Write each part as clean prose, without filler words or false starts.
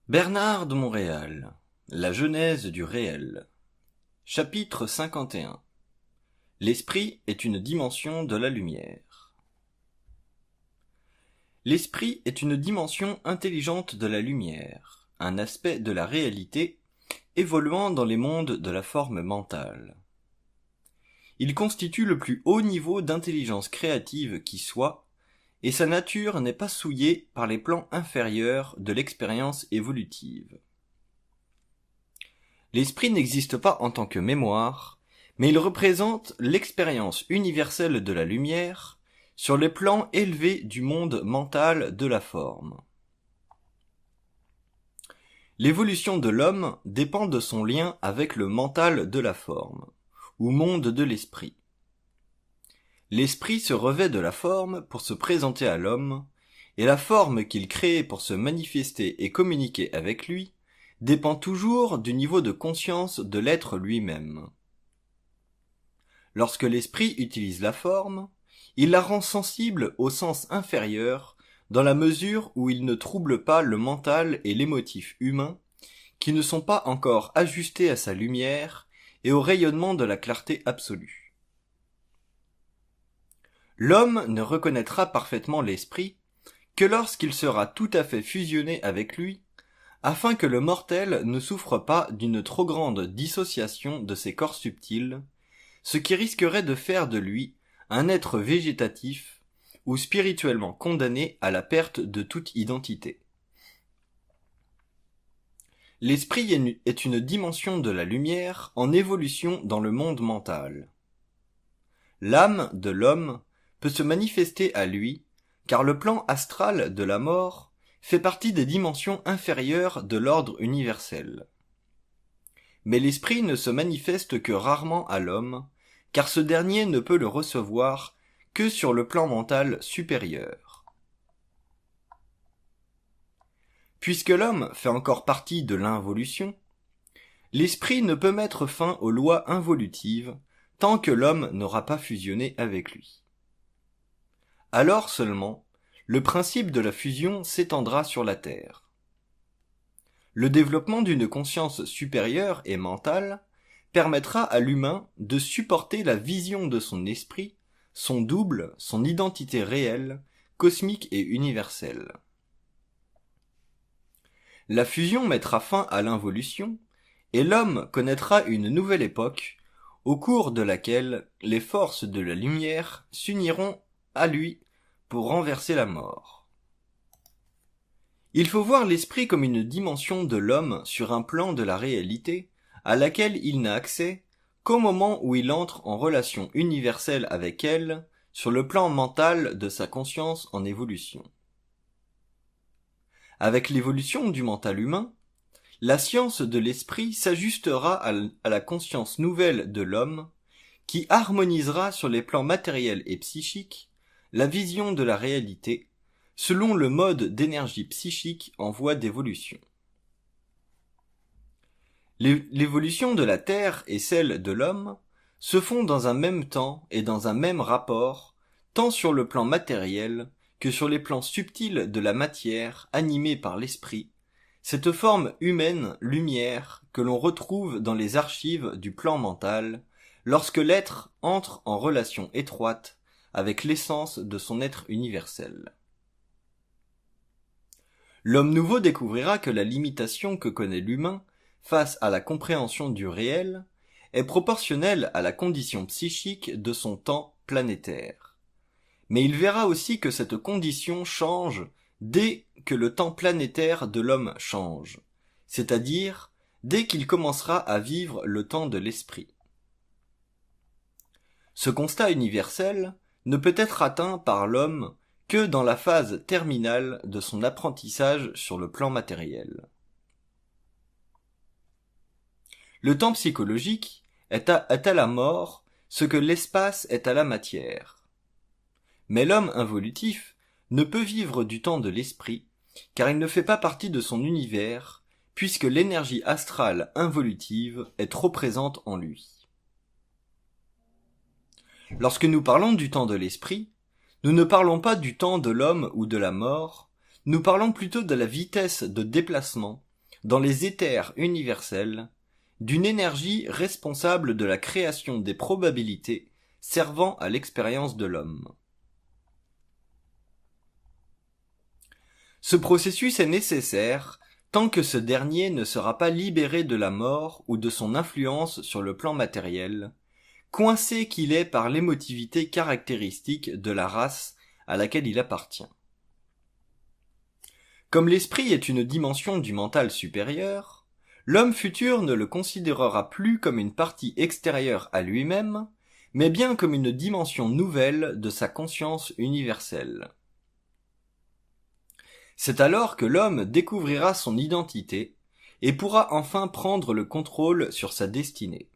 Bernard de Montréal, la genèse du réel. Chapitre 51. L'esprit est une dimension de la lumière. L'esprit est une dimension intelligente de la lumière, un aspect de la réalité évoluant dans les mondes de la forme mentale. Il constitue le plus haut niveau d'intelligence créative qui soit, et sa nature n'est pas souillée par les plans inférieurs de l'expérience évolutive. L'esprit n'existe pas en tant que mémoire, mais il représente l'expérience universelle de la lumière sur les plans élevés du monde mental de la forme. L'évolution de l'homme dépend de son lien avec le mental de la forme, ou monde de l'esprit. L'esprit se revêt de la forme pour se présenter à l'homme, et la forme qu'il crée pour se manifester et communiquer avec lui dépend toujours du niveau de conscience de l'être lui-même. Lorsque l'esprit utilise la forme, il la rend sensible au sens inférieur dans la mesure où il ne trouble pas le mental et l'émotif humain, qui ne sont pas encore ajustés à sa lumière et au rayonnement de la clarté absolue. L'homme ne reconnaîtra parfaitement l'esprit que lorsqu'il sera tout à fait fusionné avec lui, afin que le mortel ne souffre pas d'une trop grande dissociation de ses corps subtils, ce qui risquerait de faire de lui un être végétatif ou spirituellement condamné à la perte de toute identité. L'esprit est une dimension de la lumière en évolution dans le monde mental. L'âme de l'homme peut se manifester à lui, car le plan astral de la mort fait partie des dimensions inférieures de l'ordre universel. Mais l'esprit ne se manifeste que rarement à l'homme, car ce dernier ne peut le recevoir que sur le plan mental supérieur. Puisque l'homme fait encore partie de l'involution, l'esprit ne peut mettre fin aux lois involutives tant que l'homme n'aura pas fusionné avec lui. Alors seulement, le principe de la fusion s'étendra sur la Terre. Le développement d'une conscience supérieure et mentale permettra à l'humain de supporter la vision de son esprit, son double, son identité réelle, cosmique et universelle. La fusion mettra fin à l'involution, et l'homme connaîtra une nouvelle époque, au cours de laquelle les forces de la lumière s'uniront à lui pour renverser la mort. Il faut voir l'esprit comme une dimension de l'homme sur un plan de la réalité, à laquelle il n'a accès qu'au moment où il entre en relation universelle avec elle, sur le plan mental de sa conscience en évolution. Avec l'évolution du mental humain, la science de l'esprit s'ajustera à la conscience nouvelle de l'homme, qui harmonisera sur les plans matériels et psychiques la vision de la réalité, selon le mode d'énergie psychique en voie d'évolution. L'évolution de la Terre et celle de l'homme se font dans un même temps et dans un même rapport, tant sur le plan matériel que sur les plans subtils de la matière animée par l'esprit, cette forme humaine lumière que l'on retrouve dans les archives du plan mental, lorsque l'être entre en relation étroite avec l'essence de son être universel. L'homme nouveau découvrira que la limitation que connaît l'humain face à la compréhension du réel est proportionnelle à la condition psychique de son temps planétaire. Mais il verra aussi que cette condition change dès que le temps planétaire de l'homme change, c'est-à-dire dès qu'il commencera à vivre le temps de l'esprit. Ce constat universel ne peut être atteint par l'homme que dans la phase terminale de son apprentissage sur le plan matériel. Le temps psychologique est à la mort ce que l'espace est à la matière. Mais l'homme involutif ne peut vivre du temps de l'esprit, car il ne fait pas partie de son univers, puisque l'énergie astrale involutive est trop présente en lui. Lorsque nous parlons du temps de l'esprit, nous ne parlons pas du temps de l'homme ou de la mort, nous parlons plutôt de la vitesse de déplacement dans les éthers universels, d'une énergie responsable de la création des probabilités servant à l'expérience de l'homme. Ce processus est nécessaire tant que ce dernier ne sera pas libéré de la mort ou de son influence sur le plan matériel, coincé qu'il est par l'émotivité caractéristique de la race à laquelle il appartient. Comme l'esprit est une dimension du mental supérieur, l'homme futur ne le considérera plus comme une partie extérieure à lui-même, mais bien comme une dimension nouvelle de sa conscience universelle. C'est alors que l'homme découvrira son identité et pourra enfin prendre le contrôle sur sa destinée.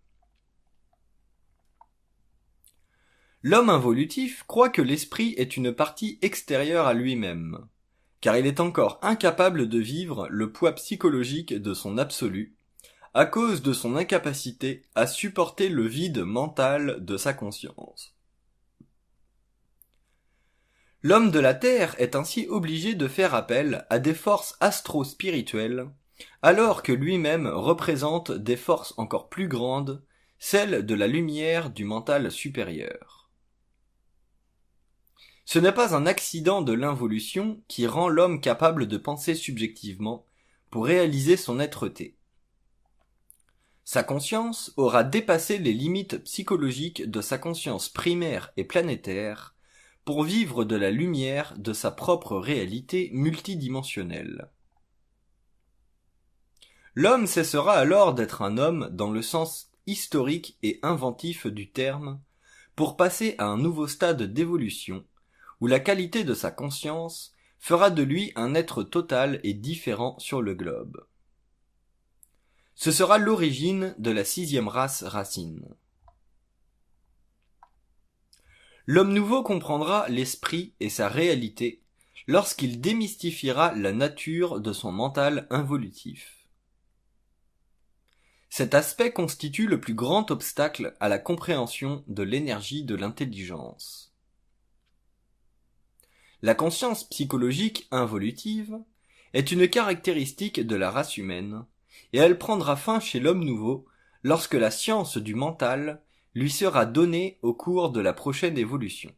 L'homme involutif croit que l'esprit est une partie extérieure à lui-même, car il est encore incapable de vivre le poids psychologique de son absolu, à cause de son incapacité à supporter le vide mental de sa conscience. L'homme de la Terre est ainsi obligé de faire appel à des forces astro-spirituelles, alors que lui-même représente des forces encore plus grandes, celles de la lumière du mental supérieur. Ce n'est pas un accident de l'involution qui rend l'homme capable de penser subjectivement pour réaliser son être-té. Sa conscience aura dépassé les limites psychologiques de sa conscience primaire et planétaire pour vivre de la lumière de sa propre réalité multidimensionnelle. L'homme cessera alors d'être un homme dans le sens historique et inventif du terme, pour passer à un nouveau stade d'évolution, où la qualité de sa conscience fera de lui un être total et différent sur le globe. Ce sera l'origine de la 6e race racine. L'homme nouveau comprendra l'esprit et sa réalité lorsqu'il démystifiera la nature de son mental involutif. Cet aspect constitue le plus grand obstacle à la compréhension de l'énergie de l'intelligence. La conscience psychologique involutive est une caractéristique de la race humaine, et elle prendra fin chez l'homme nouveau lorsque la science du mental lui sera donnée au cours de la prochaine évolution.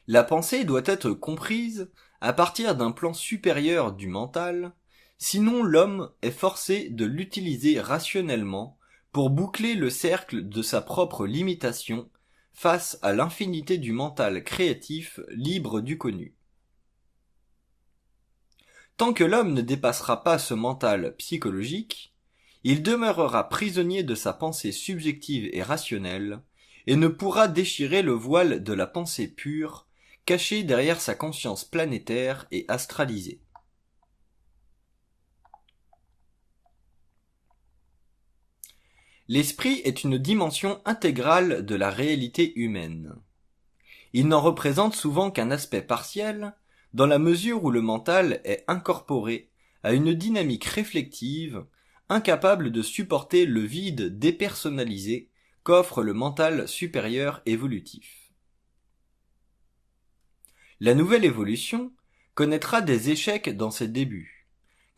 La pensée doit être comprise à partir d'un plan supérieur du mental, sinon l'homme est forcé de l'utiliser rationnellement pour boucler le cercle de sa propre limitation face à l'infinité du mental créatif libre du connu. Tant que l'homme ne dépassera pas ce mental psychologique, il demeurera prisonnier de sa pensée subjective et rationnelle, et ne pourra déchirer le voile de la pensée pure, cachée derrière sa conscience planétaire et astralisée. L'esprit est une dimension intégrale de la réalité humaine. Il n'en représente souvent qu'un aspect partiel, dans la mesure où le mental est incorporé à une dynamique réflexive, incapable de supporter le vide dépersonnalisé qu'offre le mental supérieur évolutif. La nouvelle évolution connaîtra des échecs dans ses débuts,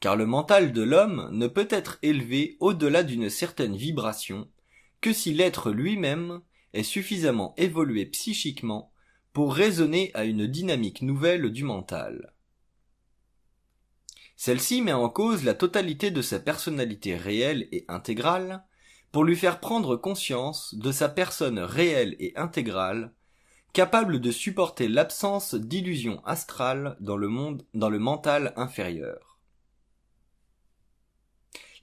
car le mental de l'homme ne peut être élevé au-delà d'une certaine vibration que si l'être lui-même est suffisamment évolué psychiquement pour raisonner à une dynamique nouvelle du mental. Celle-ci met en cause la totalité de sa personnalité réelle et intégrale pour lui faire prendre conscience de sa personne réelle et intégrale, capable de supporter l'absence d'illusions astrales dans le mental inférieur.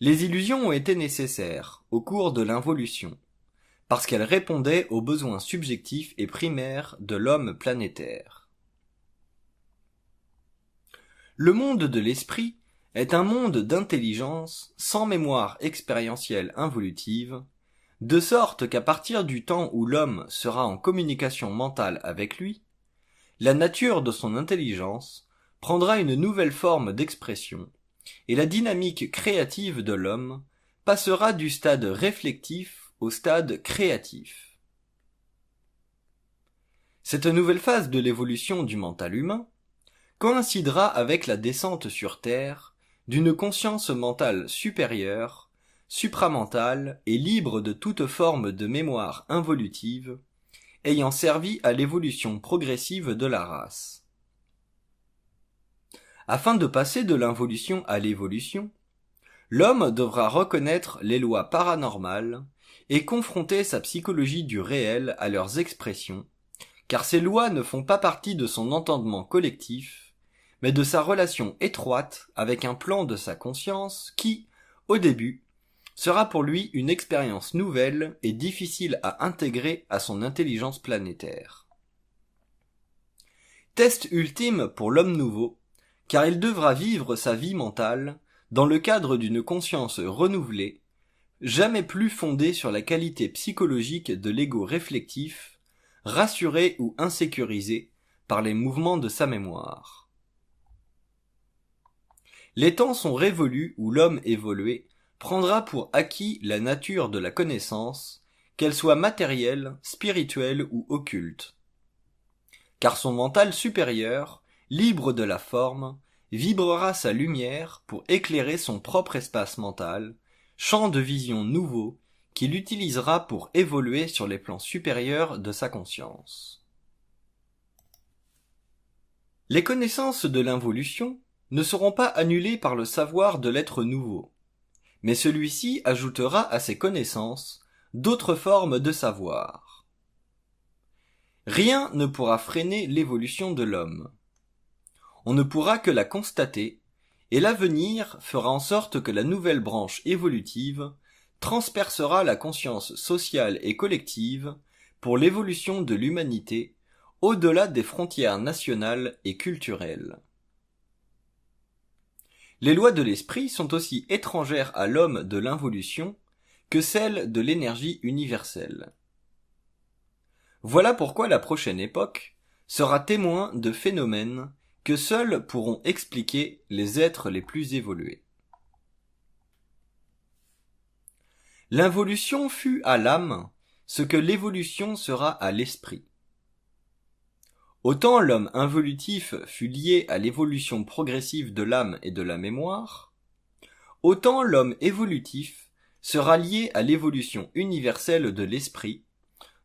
Les illusions ont été nécessaires au cours de l'involution, parce qu'elles répondaient aux besoins subjectifs et primaires de l'homme planétaire. Le monde de l'esprit est un monde d'intelligence sans mémoire expérientielle involutive, de sorte qu'à partir du temps où l'homme sera en communication mentale avec lui, la nature de son intelligence prendra une nouvelle forme d'expression, et la dynamique créative de l'homme passera du stade réflectif au stade créatif. Cette nouvelle phase de l'évolution du mental humain coïncidera avec la descente sur Terre d'une conscience mentale supérieure, supramentale et libre de toute forme de mémoire involutive, ayant servi à l'évolution progressive de la race. Afin de passer de l'involution à l'évolution, l'homme devra reconnaître les lois paranormales et confronter sa psychologie du réel à leurs expressions, car ces lois ne font pas partie de son entendement collectif, mais de sa relation étroite avec un plan de sa conscience qui, au début, sera pour lui une expérience nouvelle et difficile à intégrer à son intelligence planétaire. Test ultime pour l'homme nouveau, car il devra vivre sa vie mentale dans le cadre d'une conscience renouvelée, jamais plus fondée sur la qualité psychologique de l'ego réflectif, rassuré ou insécurisé par les mouvements de sa mémoire. Les temps sont révolus où l'homme évolué prendra pour acquis la nature de la connaissance, qu'elle soit matérielle, spirituelle ou occulte. Car son mental supérieur, libre de la forme, vibrera sa lumière pour éclairer son propre espace mental, champ de vision nouveau qu'il utilisera pour évoluer sur les plans supérieurs de sa conscience. Les connaissances de l'involution ne seront pas annulées par le savoir de l'être nouveau, mais celui-ci ajoutera à ses connaissances d'autres formes de savoir. Rien ne pourra freiner l'évolution de l'homme. On ne pourra que la constater, et l'avenir fera en sorte que la nouvelle branche évolutive transpercera la conscience sociale et collective pour l'évolution de l'humanité au-delà des frontières nationales et culturelles. Les lois de l'esprit sont aussi étrangères à l'homme de l'involution que celles de l'énergie universelle. Voilà pourquoi la prochaine époque sera témoin de phénomènes que seuls pourront expliquer les êtres les plus évolués. L'involution fut à l'âme ce que l'évolution sera à l'esprit. Autant l'homme involutif fut lié à l'évolution progressive de l'âme et de la mémoire, autant l'homme évolutif sera lié à l'évolution universelle de l'esprit,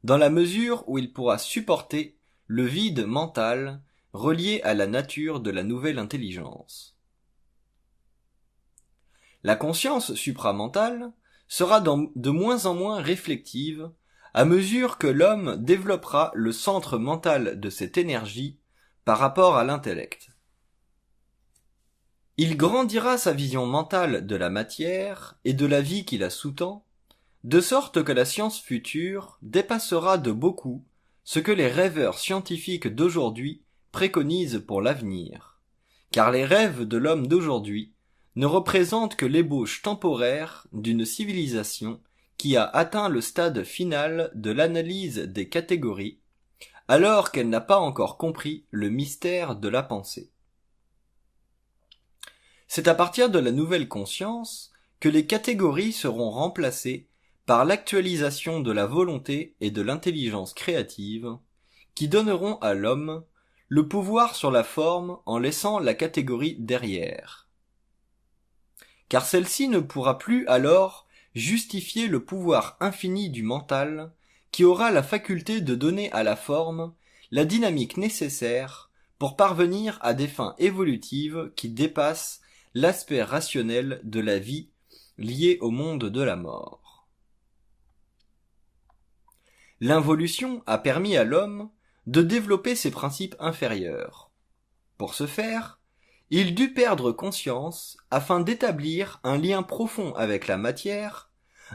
dans la mesure où il pourra supporter le vide mental relié à la nature de la nouvelle intelligence. La conscience supramentale sera de moins en moins réflective à mesure que l'homme développera le centre mental de cette énergie par rapport à l'intellect. Il grandira sa vision mentale de la matière et de la vie qui la sous-tend, de sorte que la science future dépassera de beaucoup ce que les rêveurs scientifiques d'aujourd'hui préconisent pour l'avenir, car les rêves de l'homme d'aujourd'hui ne représentent que l'ébauche temporaire d'une civilisation qui a atteint le stade final de l'analyse des catégories, alors qu'elle n'a pas encore compris le mystère de la pensée. C'est à partir de la nouvelle conscience que les catégories seront remplacées par l'actualisation de la volonté et de l'intelligence créative, qui donneront à l'homme le pouvoir sur la forme en laissant la catégorie derrière. Car celle-ci ne pourra plus alors justifier le pouvoir infini du mental qui aura la faculté de donner à la forme la dynamique nécessaire pour parvenir à des fins évolutives qui dépassent l'aspect rationnel de la vie lié au monde de la mort. L'involution a permis à l'homme de développer ses principes inférieurs. Pour ce faire, il dut perdre conscience afin d'établir un lien profond avec la matière,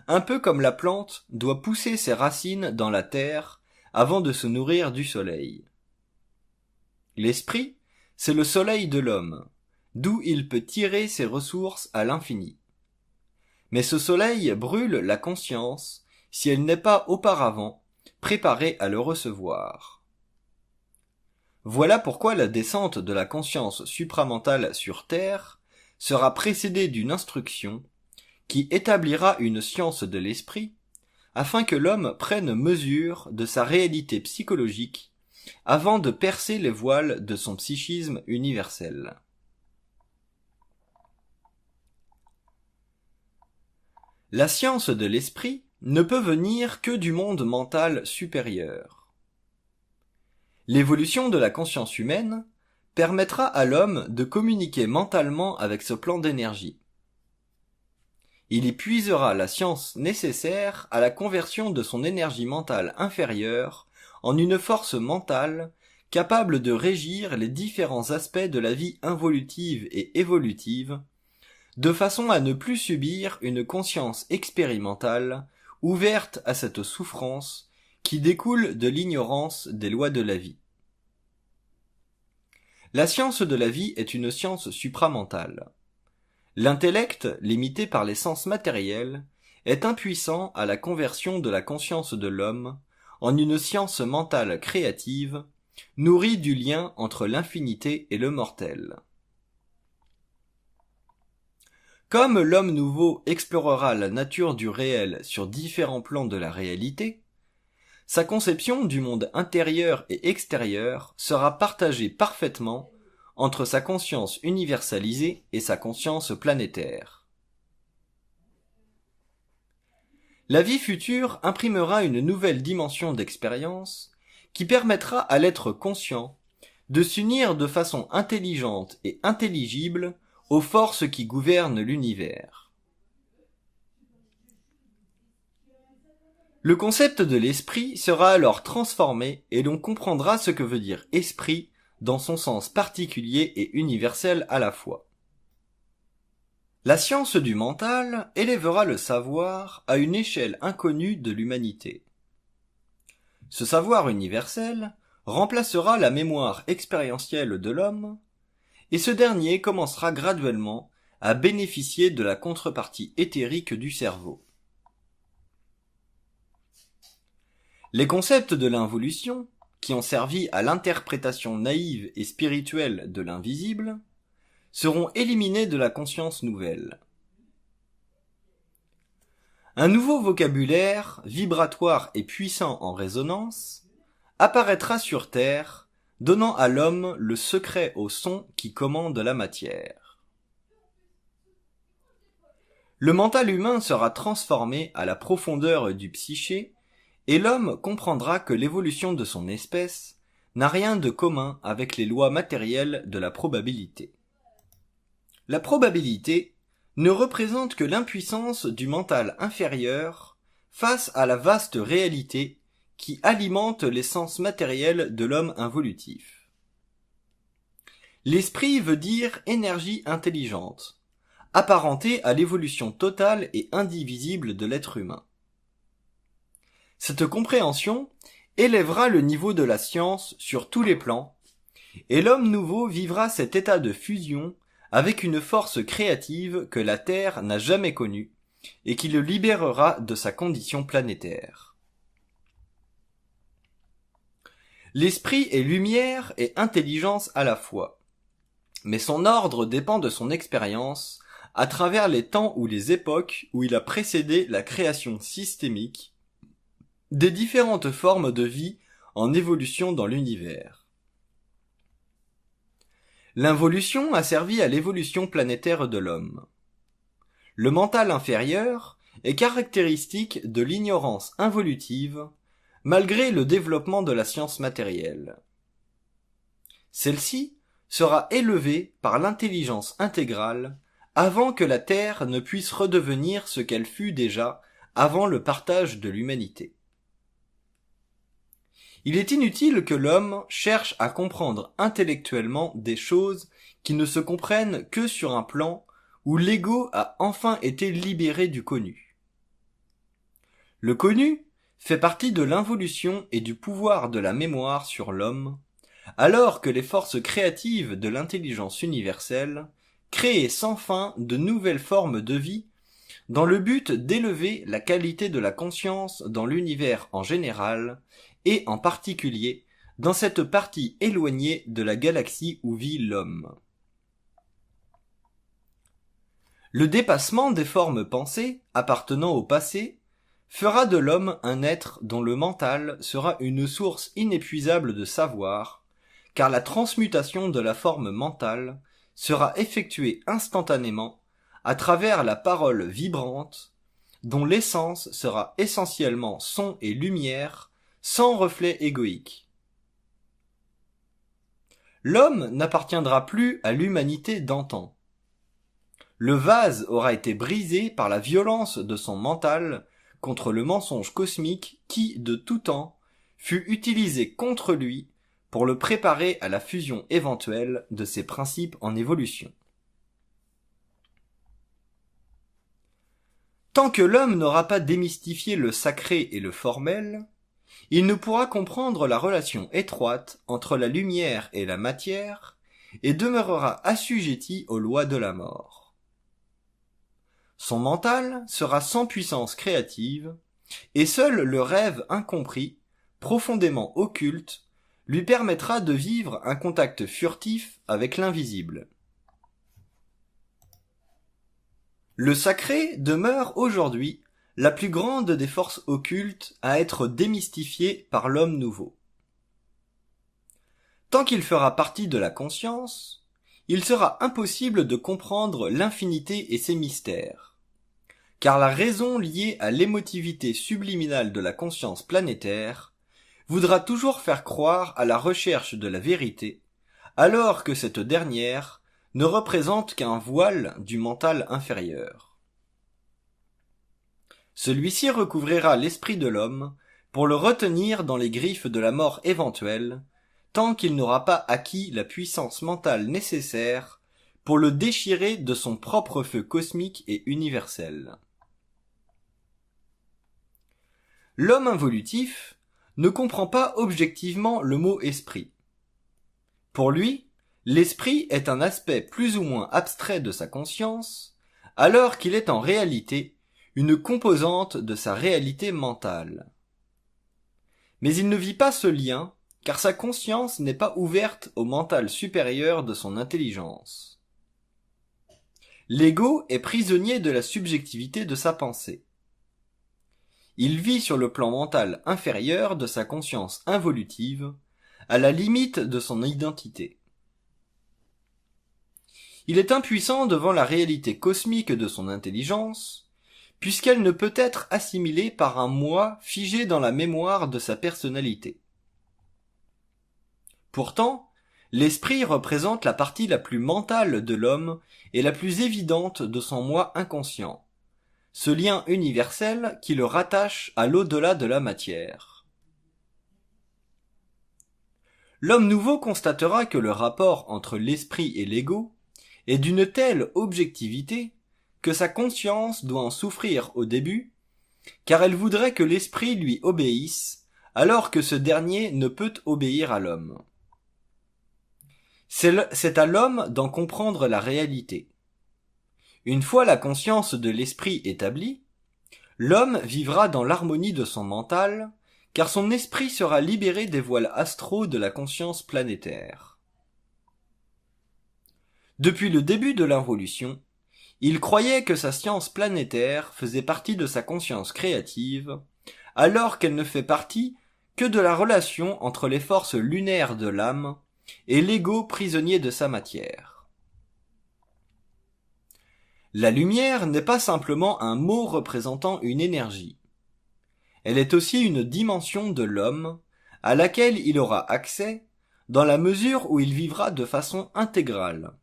un peu comme la plante doit pousser ses racines dans la terre avant de se nourrir du soleil. L'esprit, c'est le soleil de l'homme, d'où il peut tirer ses ressources à l'infini. Mais ce soleil brûle la conscience si elle n'est pas auparavant préparée à le recevoir. Voilà pourquoi la descente de la conscience supramentale sur Terre sera précédée d'une instruction qui établira une science de l'esprit afin que l'homme prenne mesure de sa réalité psychologique avant de percer les voiles de son psychisme universel. La science de l'esprit ne peut venir que du monde mental supérieur. L'évolution de la conscience humaine permettra à l'homme de communiquer mentalement avec ce plan d'énergie. Il y puisera la science nécessaire à la conversion de son énergie mentale inférieure en une force mentale capable de régir les différents aspects de la vie involutive et évolutive, de façon à ne plus subir une conscience expérimentale ouverte à cette souffrance qui découle de l'ignorance des lois de la vie. La science de la vie est une science supramentale. L'intellect, limité par les sens matériels, est impuissant à la conversion de la conscience de l'homme en une science mentale créative, nourrie du lien entre l'infinité et le mortel. Comme l'homme nouveau explorera la nature du réel sur différents plans de la réalité, sa conception du monde intérieur et extérieur sera partagée parfaitement entre sa conscience universalisée et sa conscience planétaire. La vie future imprimera une nouvelle dimension d'expérience qui permettra à l'être conscient de s'unir de façon intelligente et intelligible aux forces qui gouvernent l'univers. Le concept de l'esprit sera alors transformé et l'on comprendra ce que veut dire esprit dans son sens particulier et universel à la fois. La science du mental élèvera le savoir à une échelle inconnue de l'humanité. Ce savoir universel remplacera la mémoire expérientielle de l'homme, et ce dernier commencera graduellement à bénéficier de la contrepartie éthérique du cerveau. Les concepts de l'involution, qui ont servi à l'interprétation naïve et spirituelle de l'invisible, seront éliminés de la conscience nouvelle. Un nouveau vocabulaire, vibratoire et puissant en résonance, apparaîtra sur Terre, donnant à l'homme le secret au son qui commande la matière. Le mental humain sera transformé à la profondeur du psyché, et l'homme comprendra que l'évolution de son espèce n'a rien de commun avec les lois matérielles de la probabilité. La probabilité ne représente que l'impuissance du mental inférieur face à la vaste réalité qui alimente les sens matériels de l'homme involutif. L'esprit veut dire énergie intelligente, apparentée à l'évolution totale et indivisible de l'être humain. Cette compréhension élèvera le niveau de la science sur tous les plans, et l'homme nouveau vivra cet état de fusion avec une force créative que la Terre n'a jamais connue, et qui le libérera de sa condition planétaire. L'esprit est lumière et intelligence à la fois, mais son ordre dépend de son expérience à travers les temps ou les époques où il a précédé la création systémique des différentes formes de vie en évolution dans l'univers. L'involution a servi à l'évolution planétaire de l'homme. Le mental inférieur est caractéristique de l'ignorance involutive malgré le développement de la science matérielle. Celle-ci sera élevée par l'intelligence intégrale avant que la Terre ne puisse redevenir ce qu'elle fut déjà avant le partage de l'humanité. Il est inutile que l'homme cherche à comprendre intellectuellement des choses qui ne se comprennent que sur un plan où l'ego a enfin été libéré du connu. Le connu fait partie de l'involution et du pouvoir de la mémoire sur l'homme, alors que les forces créatives de l'intelligence universelle créent sans fin de nouvelles formes de vie dans le but d'élever la qualité de la conscience dans l'univers en général et en particulier dans cette partie éloignée de la galaxie où vit l'homme. Le dépassement des formes pensées appartenant au passé fera de l'homme un être dont le mental sera une source inépuisable de savoir, car la transmutation de la forme mentale sera effectuée instantanément à travers la parole vibrante, dont l'essence sera essentiellement son et lumière, sans reflet égoïque. L'homme n'appartiendra plus à l'humanité d'antan. Le vase aura été brisé par la violence de son mental contre le mensonge cosmique qui, de tout temps, fut utilisé contre lui pour le préparer à la fusion éventuelle de ses principes en évolution. Tant que l'homme n'aura pas démystifié le sacré et le formel, il ne pourra comprendre la relation étroite entre la lumière et la matière et demeurera assujetti aux lois de la mort. Son mental sera sans puissance créative et seul le rêve incompris, profondément occulte, lui permettra de vivre un contact furtif avec l'invisible. Le sacré demeure aujourd'hui la plus grande des forces occultes à être démystifiée par l'homme nouveau. Tant qu'il fera partie de la conscience, il sera impossible de comprendre l'infinité et ses mystères, car la raison liée à l'émotivité subliminale de la conscience planétaire voudra toujours faire croire à la recherche de la vérité, alors que cette dernière ne représente qu'un voile du mental inférieur. Celui-ci recouvrira l'esprit de l'homme pour le retenir dans les griffes de la mort éventuelle, tant qu'il n'aura pas acquis la puissance mentale nécessaire pour le déchirer de son propre feu cosmique et universel. L'homme involutif ne comprend pas objectivement le mot esprit. Pour lui, l'esprit est un aspect plus ou moins abstrait de sa conscience, alors qu'il est en réalité une composante de sa réalité mentale. Mais il ne vit pas ce lien, car sa conscience n'est pas ouverte au mental supérieur de son intelligence. L'ego est prisonnier de la subjectivité de sa pensée. Il vit sur le plan mental inférieur de sa conscience involutive, à la limite de son identité. Il est impuissant devant la réalité cosmique de son intelligence, puisqu'elle ne peut être assimilée par un moi figé dans la mémoire de sa personnalité. Pourtant, l'esprit représente la partie la plus mentale de l'homme et la plus évidente de son moi inconscient, ce lien universel qui le rattache à l'au-delà de la matière. L'homme nouveau constatera que le rapport entre l'esprit et l'ego est d'une telle objectivité que sa conscience doit en souffrir au début, car elle voudrait que l'esprit lui obéisse, alors que ce dernier ne peut obéir à l'homme. C'est à l'homme d'en comprendre la réalité. Une fois la conscience de l'esprit établie, l'homme vivra dans l'harmonie de son mental, car son esprit sera libéré des voiles astraux de la conscience planétaire. Depuis le début de l'involution, il croyait que sa science planétaire faisait partie de sa conscience créative, alors qu'elle ne fait partie que de la relation entre les forces lunaires de l'âme et l'ego prisonnier de sa matière. La lumière n'est pas simplement un mot représentant une énergie. Elle est aussi une dimension de l'homme à laquelle il aura accès dans la mesure où il vivra de façon intégrale.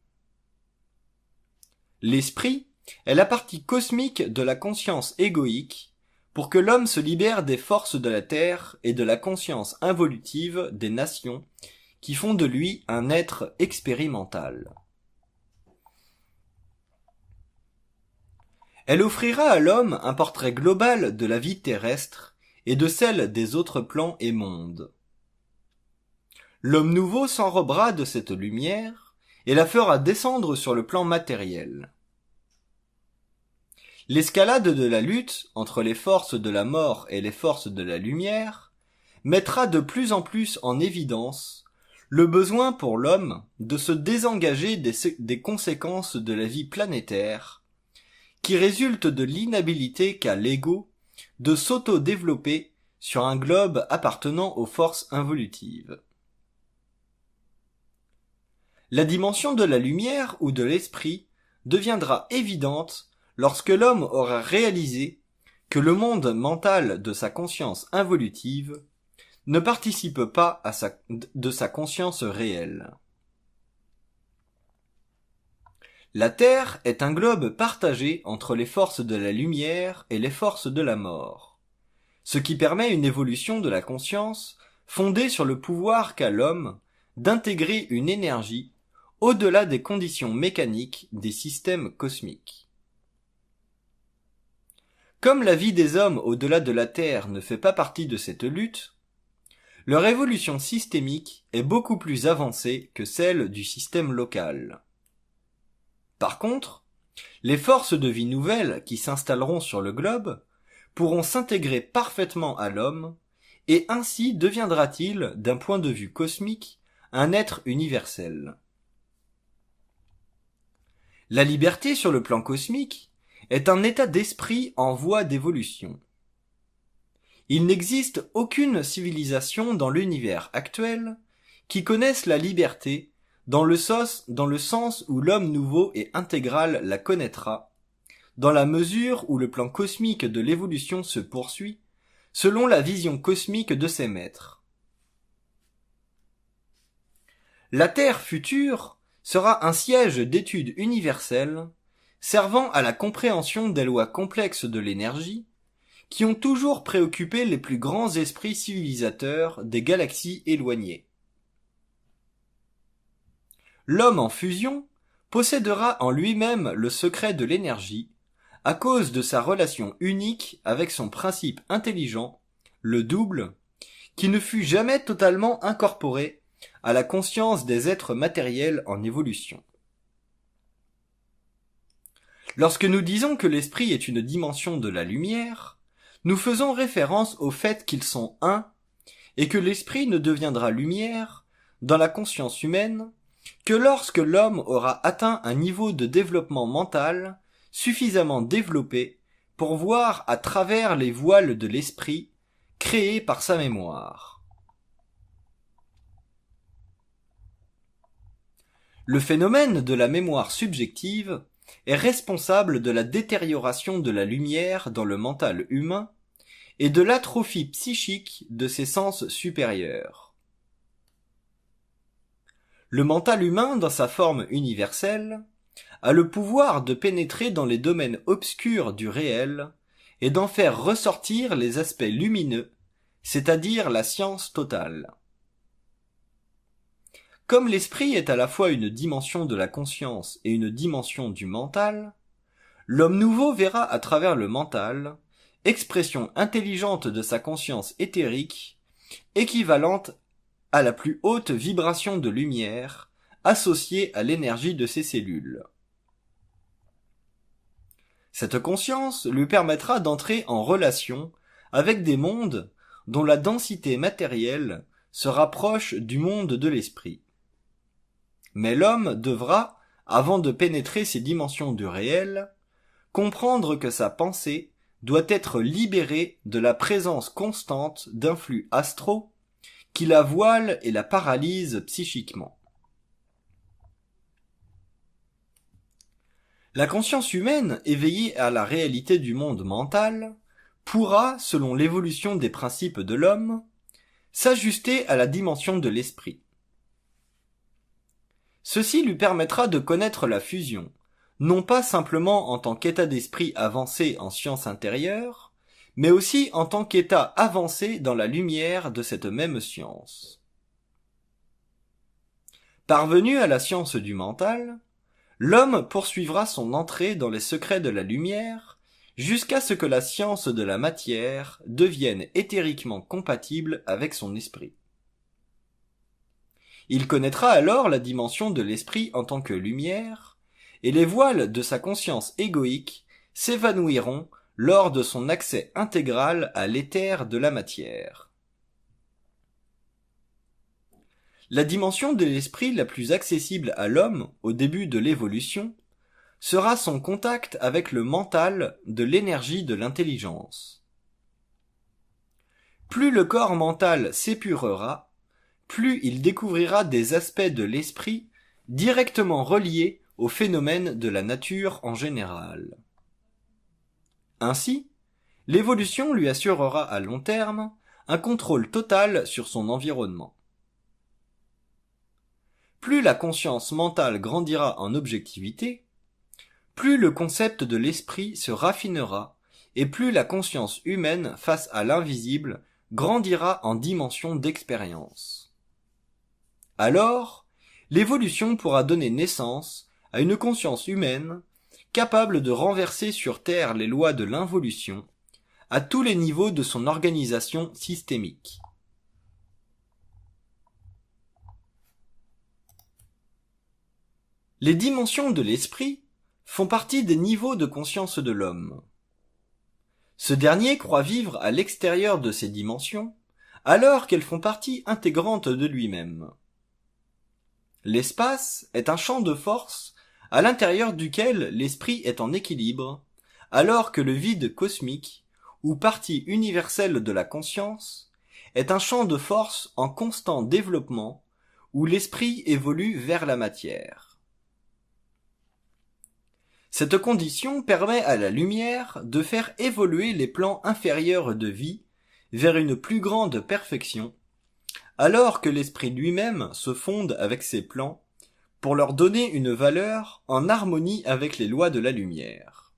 L'esprit est la partie cosmique de la conscience égoïque pour que l'homme se libère des forces de la terre et de la conscience involutive des nations qui font de lui un être expérimental. Elle offrira à l'homme un portrait global de la vie terrestre et de celle des autres plans et mondes. L'homme nouveau s'enrobera de cette lumière et la fera descendre sur le plan matériel. L'escalade de la lutte entre les forces de la mort et les forces de la lumière mettra de plus en plus en évidence le besoin pour l'homme de se désengager des conséquences de la vie planétaire qui résulte de l'inhabilité qu'a l'ego de s'auto-développer sur un globe appartenant aux forces involutives. La dimension de la lumière ou de l'esprit deviendra évidente lorsque l'homme aura réalisé que le monde mental de sa conscience involutive ne participe pas de sa conscience réelle. La Terre est un globe partagé entre les forces de la lumière et les forces de la mort, ce qui permet une évolution de la conscience fondée sur le pouvoir qu'a l'homme d'intégrer une énergie au-delà des conditions mécaniques des systèmes cosmiques. Comme la vie des hommes au-delà de la Terre ne fait pas partie de cette lutte, leur évolution systémique est beaucoup plus avancée que celle du système local. Par contre, les forces de vie nouvelles qui s'installeront sur le globe pourront s'intégrer parfaitement à l'homme, et ainsi deviendra-t-il, d'un point de vue cosmique, un être universel. La liberté sur le plan cosmique est un état d'esprit en voie d'évolution. Il n'existe aucune civilisation dans l'univers actuel qui connaisse la liberté dans le sens où l'homme nouveau et intégral la connaîtra, dans la mesure où le plan cosmique de l'évolution se poursuit, selon la vision cosmique de ses maîtres. La Terre future sera un siège d'études universelles, servant à la compréhension des lois complexes de l'énergie, qui ont toujours préoccupé les plus grands esprits civilisateurs des galaxies éloignées. L'homme en fusion possédera en lui-même le secret de l'énergie, à cause de sa relation unique avec son principe intelligent, le double, qui ne fut jamais totalement incorporé à la conscience des êtres matériels en évolution. Lorsque nous disons que l'esprit est une dimension de la lumière, nous faisons référence au fait qu'ils sont un, et que l'esprit ne deviendra lumière, dans la conscience humaine, que lorsque l'homme aura atteint un niveau de développement mental suffisamment développé pour voir à travers les voiles de l'esprit créés par sa mémoire. Le phénomène de la mémoire subjective est responsable de la détérioration de la lumière dans le mental humain et de l'atrophie psychique de ses sens supérieurs. Le mental humain, dans sa forme universelle, a le pouvoir de pénétrer dans les domaines obscurs du réel et d'en faire ressortir les aspects lumineux, c'est-à-dire la science totale. Comme l'esprit est à la fois une dimension de la conscience et une dimension du mental, l'homme nouveau verra à travers le mental, expression intelligente de sa conscience éthérique, équivalente à la plus haute vibration de lumière associée à l'énergie de ses cellules. Cette conscience lui permettra d'entrer en relation avec des mondes dont la densité matérielle se rapproche du monde de l'esprit. Mais l'homme devra, avant de pénétrer ces dimensions du réel, comprendre que sa pensée doit être libérée de la présence constante d'influx astraux qui la voilent et la paralysent psychiquement. La conscience humaine, éveillée à la réalité du monde mental, pourra, selon l'évolution des principes de l'homme, s'ajuster à la dimension de l'esprit. Ceci lui permettra de connaître la fusion, non pas simplement en tant qu'état d'esprit avancé en science intérieure, mais aussi en tant qu'état avancé dans la lumière de cette même science. Parvenu à la science du mental, l'homme poursuivra son entrée dans les secrets de la lumière jusqu'à ce que la science de la matière devienne éthériquement compatible avec son esprit. Il connaîtra alors la dimension de l'esprit en tant que lumière, et les voiles de sa conscience égoïque s'évanouiront lors de son accès intégral à l'éther de la matière. La dimension de l'esprit la plus accessible à l'homme au début de l'évolution sera son contact avec le mental de l'énergie de l'intelligence. Plus le corps mental s'épurera, plus il découvrira des aspects de l'esprit directement reliés aux phénomènes de la nature en général. Ainsi, l'évolution lui assurera à long terme un contrôle total sur son environnement. Plus la conscience mentale grandira en objectivité, plus le concept de l'esprit se raffinera et plus la conscience humaine face à l'invisible grandira en dimension d'expérience. Alors, l'évolution pourra donner naissance à une conscience humaine capable de renverser sur Terre les lois de l'involution à tous les niveaux de son organisation systémique. Les dimensions de l'esprit font partie des niveaux de conscience de l'homme. Ce dernier croit vivre à l'extérieur de ces dimensions, alors qu'elles font partie intégrante de lui-même. L'espace est un champ de force à l'intérieur duquel l'esprit est en équilibre, alors que le vide cosmique, ou partie universelle de la conscience, est un champ de force en constant développement, où l'esprit évolue vers la matière. Cette condition permet à la lumière de faire évoluer les plans inférieurs de vie vers une plus grande perfection, alors que l'esprit lui-même se fonde avec ces plans pour leur donner une valeur en harmonie avec les lois de la lumière.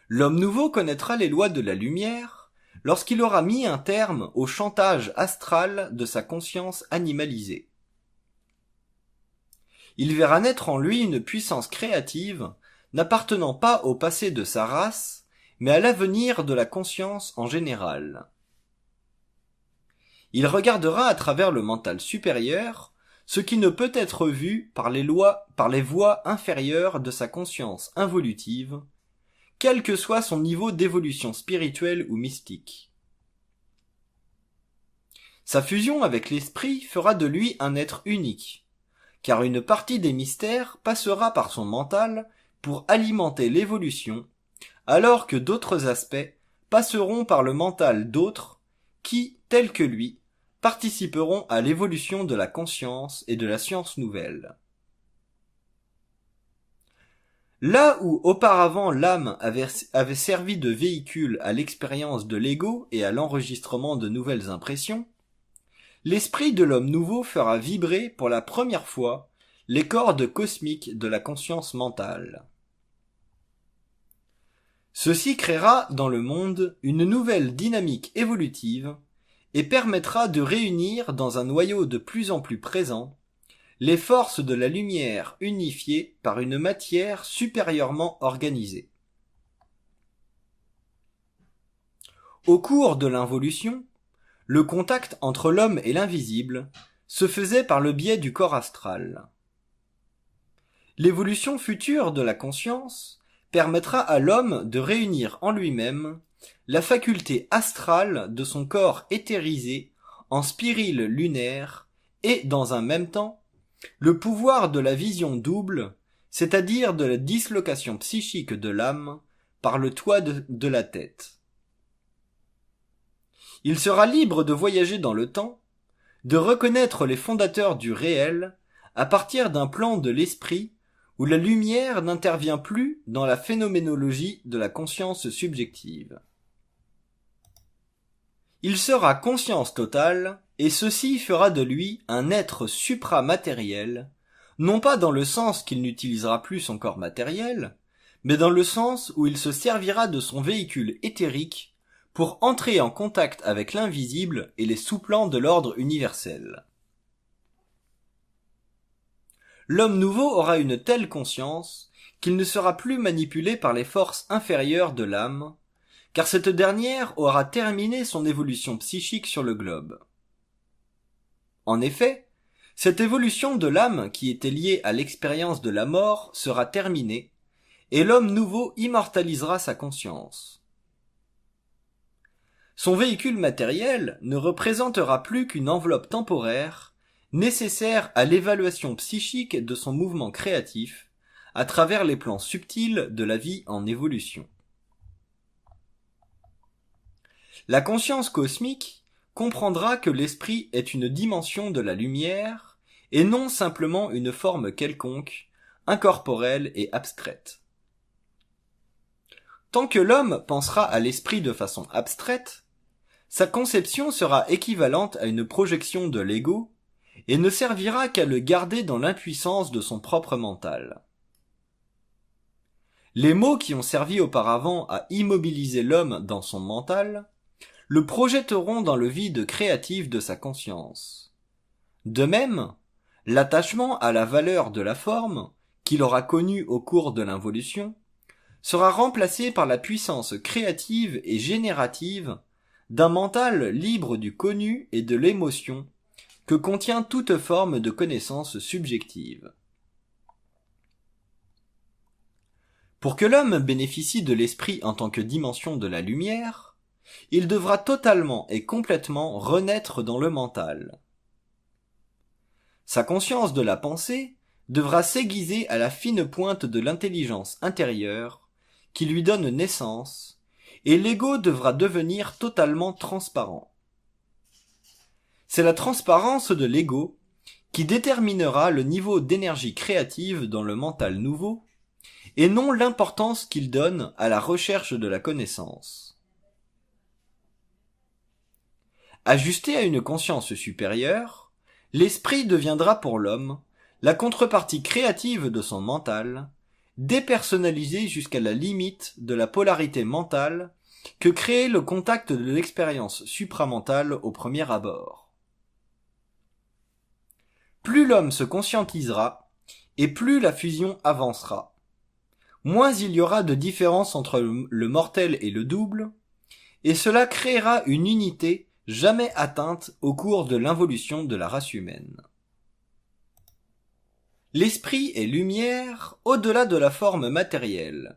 L'homme nouveau connaîtra les lois de la lumière lorsqu'il aura mis un terme au chantage astral de sa conscience animalisée. Il verra naître en lui une puissance créative n'appartenant pas au passé de sa race, mais à l'avenir de la conscience en général. Il regardera à travers le mental supérieur ce qui ne peut être vu par les voies inférieures de sa conscience involutive, quel que soit son niveau d'évolution spirituelle ou mystique. Sa fusion avec l'esprit fera de lui un être unique, car une partie des mystères passera par son mental pour alimenter l'évolution, alors que d'autres aspects passeront par le mental d'autres qui, tels que lui, participeront à l'évolution de la conscience et de la science nouvelle. Là où auparavant l'âme avait servi de véhicule à l'expérience de l'ego et à l'enregistrement de nouvelles impressions, l'esprit de l'homme nouveau fera vibrer pour la première fois les cordes cosmiques de la conscience mentale. Ceci créera dans le monde une nouvelle dynamique évolutive et permettra de réunir dans un noyau de plus en plus présent les forces de la lumière unifiées par une matière supérieurement organisée. Au cours de l'involution, le contact entre l'homme et l'invisible se faisait par le biais du corps astral. L'évolution future de la conscience permettra à l'homme de réunir en lui-même la faculté astrale de son corps éthérisé en spirale lunaire et, dans un même temps, le pouvoir de la vision double, c'est-à-dire de la dislocation psychique de l'âme par le toit de la tête. Il sera libre de voyager dans le temps, de reconnaître les fondateurs du réel à partir d'un plan de l'esprit où la lumière n'intervient plus dans la phénoménologie de la conscience subjective. Il sera conscience totale, et ceci fera de lui un être supramatériel, non pas dans le sens qu'il n'utilisera plus son corps matériel, mais dans le sens où il se servira de son véhicule éthérique pour entrer en contact avec l'invisible et les sous-plans de l'ordre universel. L'homme nouveau aura une telle conscience qu'il ne sera plus manipulé par les forces inférieures de l'âme, car cette dernière aura terminé son évolution psychique sur le globe. En effet, cette évolution de l'âme qui était liée à l'expérience de la mort sera terminée, et l'homme nouveau immortalisera sa conscience. Son véhicule matériel ne représentera plus qu'une enveloppe temporaire nécessaire à l'évaluation psychique de son mouvement créatif à travers les plans subtils de la vie en évolution. La conscience cosmique comprendra que l'esprit est une dimension de la lumière et non simplement une forme quelconque, incorporelle et abstraite. Tant que l'homme pensera à l'esprit de façon abstraite, sa conception sera équivalente à une projection de l'ego et ne servira qu'à le garder dans l'impuissance de son propre mental. Les mots qui ont servi auparavant à immobiliser l'homme dans son mental le projetteront dans le vide créatif de sa conscience. De même, l'attachement à la valeur de la forme, qu'il aura connue au cours de l'involution, sera remplacé par la puissance créative et générative d'un mental libre du connu et de l'émotion que contient toute forme de connaissance subjective. Pour que l'homme bénéficie de l'esprit en tant que dimension de la lumière, il devra totalement et complètement renaître dans le mental. Sa conscience de la pensée devra s'aiguiser à la fine pointe de l'intelligence intérieure qui lui donne naissance, et l'ego devra devenir totalement transparent. C'est la transparence de l'ego qui déterminera le niveau d'énergie créative dans le mental nouveau, et non l'importance qu'il donne à la recherche de la connaissance. Ajusté à une conscience supérieure, l'esprit deviendra pour l'homme la contrepartie créative de son mental, dépersonnalisée jusqu'à la limite de la polarité mentale que crée le contact de l'expérience supramentale au premier abord. Plus l'homme se conscientisera, et plus la fusion avancera. Moins il y aura de différence entre le mortel et le double, et cela créera une unité jamais atteinte au cours de l'involution de la race humaine. L'esprit est lumière au-delà de la forme matérielle.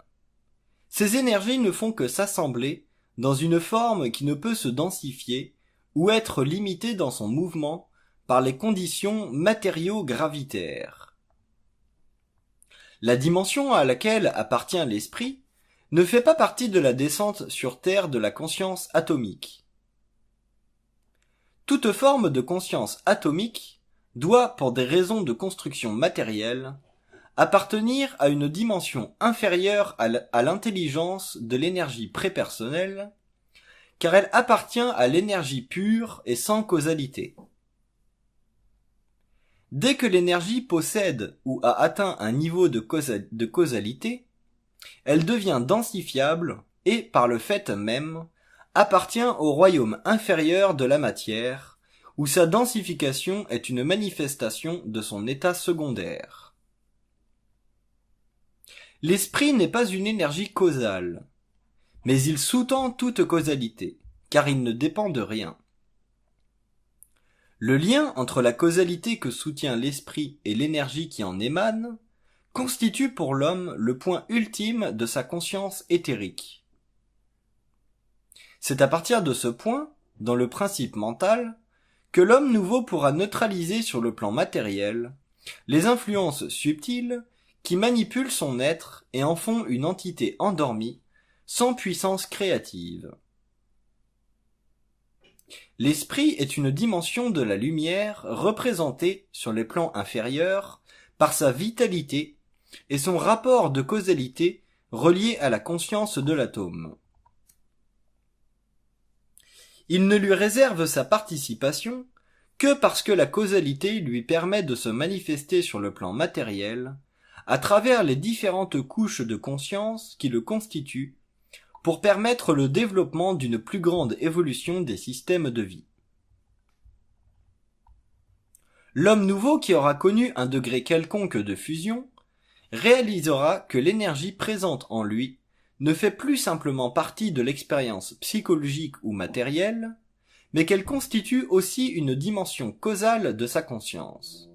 Ces énergies ne font que s'assembler dans une forme qui ne peut se densifier ou être limitée dans son mouvement par les conditions matériaux-gravitaires. La dimension à laquelle appartient l'esprit ne fait pas partie de la descente sur Terre de la conscience atomique. Toute forme de conscience atomique doit, pour des raisons de construction matérielle, appartenir à une dimension inférieure à l'intelligence de l'énergie prépersonnelle, car elle appartient à l'énergie pure et sans causalité. Dès que l'énergie possède ou a atteint un niveau de causalité, elle devient densifiable et, par le fait même, appartient au royaume inférieur de la matière, où sa densification est une manifestation de son état secondaire. L'esprit n'est pas une énergie causale, mais il sous-tend toute causalité, car il ne dépend de rien. Le lien entre la causalité que soutient l'esprit et l'énergie qui en émane constitue pour l'homme le point ultime de sa conscience éthérique. C'est à partir de ce point, dans le principe mental, que l'homme nouveau pourra neutraliser sur le plan matériel les influences subtiles qui manipulent son être et en font une entité endormie, sans puissance créative. L'esprit est une dimension de la lumière représentée sur les plans inférieurs par sa vitalité et son rapport de causalité relié à la conscience de l'atome. Il ne lui réserve sa participation que parce que la causalité lui permet de se manifester sur le plan matériel à travers les différentes couches de conscience qui le constituent pour permettre le développement d'une plus grande évolution des systèmes de vie. L'homme nouveau qui aura connu un degré quelconque de fusion réalisera que l'énergie présente en lui ne fait plus simplement partie de l'expérience psychologique ou matérielle, mais qu'elle constitue aussi une dimension causale de sa conscience.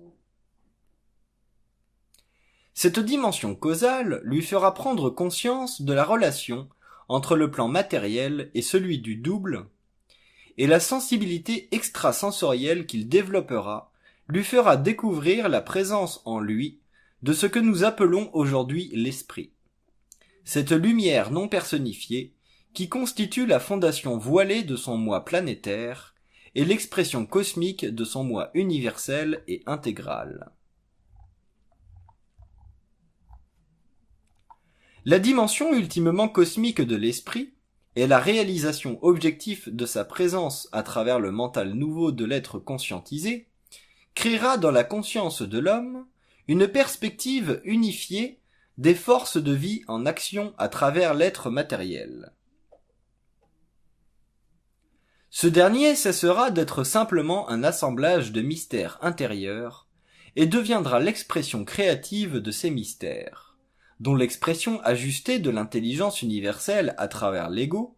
Cette dimension causale lui fera prendre conscience de la relation entre le plan matériel et celui du double, et la sensibilité extrasensorielle qu'il développera lui fera découvrir la présence en lui de ce que nous appelons aujourd'hui l'esprit. Cette lumière non personnifiée qui constitue la fondation voilée de son moi planétaire et l'expression cosmique de son moi universel et intégral. La dimension ultimement cosmique de l'esprit est la réalisation objective de sa présence à travers le mental nouveau de l'être conscientisé, créera dans la conscience de l'homme une perspective unifiée des forces de vie en action à travers l'être matériel. Ce dernier cessera d'être simplement un assemblage de mystères intérieurs et deviendra l'expression créative de ces mystères, dont l'expression ajustée de l'intelligence universelle à travers l'ego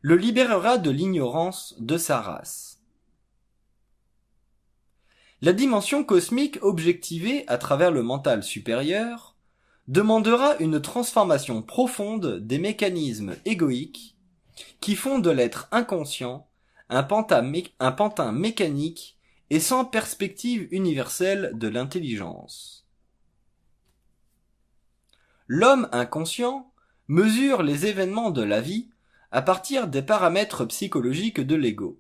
le libérera de l'ignorance de sa race. La dimension cosmique objectivée à travers le mental supérieur demandera une transformation profonde des mécanismes égoïques qui font de l'être inconscient un pantin mécanique et sans perspective universelle de l'intelligence. L'homme inconscient mesure les événements de la vie à partir des paramètres psychologiques de l'ego.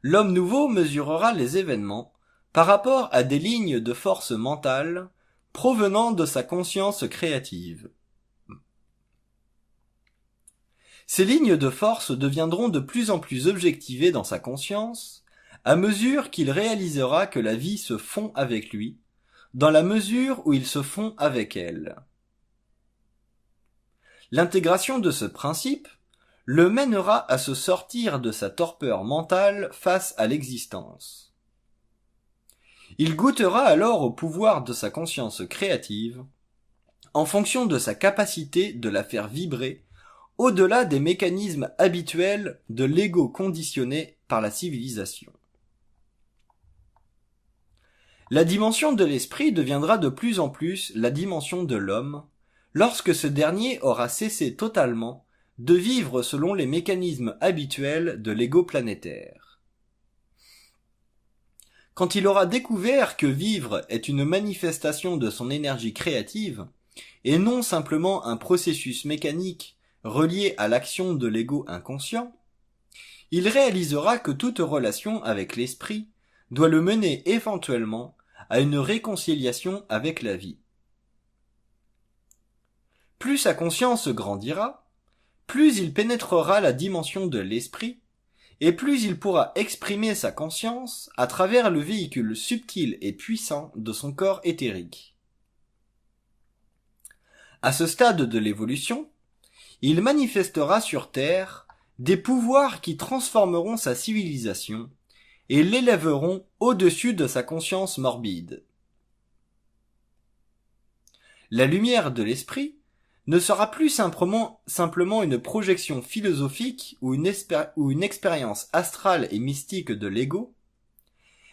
L'homme nouveau mesurera les événements par rapport à des lignes de force mentale provenant de sa conscience créative. Ces lignes de force deviendront de plus en plus objectivées dans sa conscience à mesure qu'il réalisera que la vie se fond avec lui, dans la mesure où il se fond avec elle. L'intégration de ce principe le mènera à se sortir de sa torpeur mentale face à l'existence. Il goûtera alors au pouvoir de sa conscience créative, en fonction de sa capacité de la faire vibrer au-delà des mécanismes habituels de l'ego conditionné par la civilisation. La dimension de l'esprit deviendra de plus en plus la dimension de l'homme, lorsque ce dernier aura cessé totalement de vivre selon les mécanismes habituels de l'ego planétaire. Quand il aura découvert que vivre est une manifestation de son énergie créative, et non simplement un processus mécanique relié à l'action de l'ego inconscient, il réalisera que toute relation avec l'esprit doit le mener éventuellement à une réconciliation avec la vie. Plus sa conscience grandira, plus il pénétrera la dimension de l'esprit, et plus il pourra exprimer sa conscience à travers le véhicule subtil et puissant de son corps éthérique. À ce stade de l'évolution, il manifestera sur Terre des pouvoirs qui transformeront sa civilisation et l'élèveront au-dessus de sa conscience morbide. La lumière de l'esprit ne sera plus simplement une projection philosophique ou une expérience astrale et mystique de l'ego,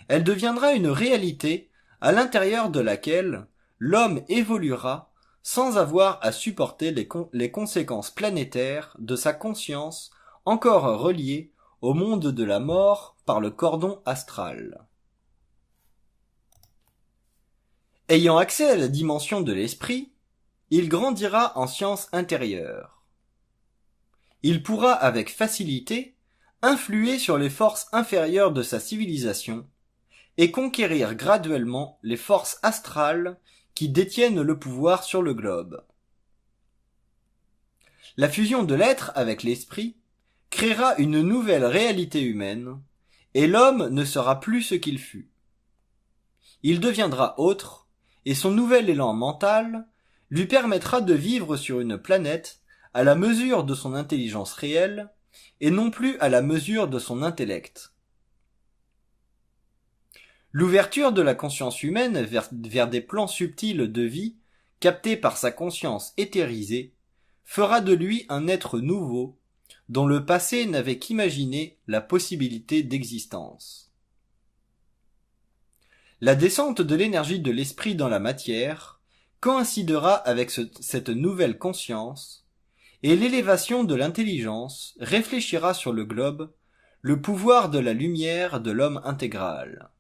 elle deviendra une réalité à l'intérieur de laquelle l'homme évoluera sans avoir à supporter les conséquences planétaires de sa conscience encore reliée au monde de la mort par le cordon astral. Ayant accès à la dimension de l'esprit, il grandira en science intérieure. Il pourra avec facilité influer sur les forces inférieures de sa civilisation et conquérir graduellement les forces astrales qui détiennent le pouvoir sur le globe. La fusion de l'être avec l'esprit créera une nouvelle réalité humaine, et l'homme ne sera plus ce qu'il fut. Il deviendra autre, et son nouvel élan mental lui permettra de vivre sur une planète à la mesure de son intelligence réelle, et non plus à la mesure de son intellect. L'ouverture de la conscience humaine vers des plans subtils de vie, captés par sa conscience éthérisée, fera de lui un être nouveau, dont le passé n'avait qu'imaginé la possibilité d'existence. La descente de l'énergie de l'esprit dans la matière coïncidera avec cette nouvelle conscience, et l'élévation de l'intelligence réfléchira sur le globe le pouvoir de la lumière de l'homme intégral.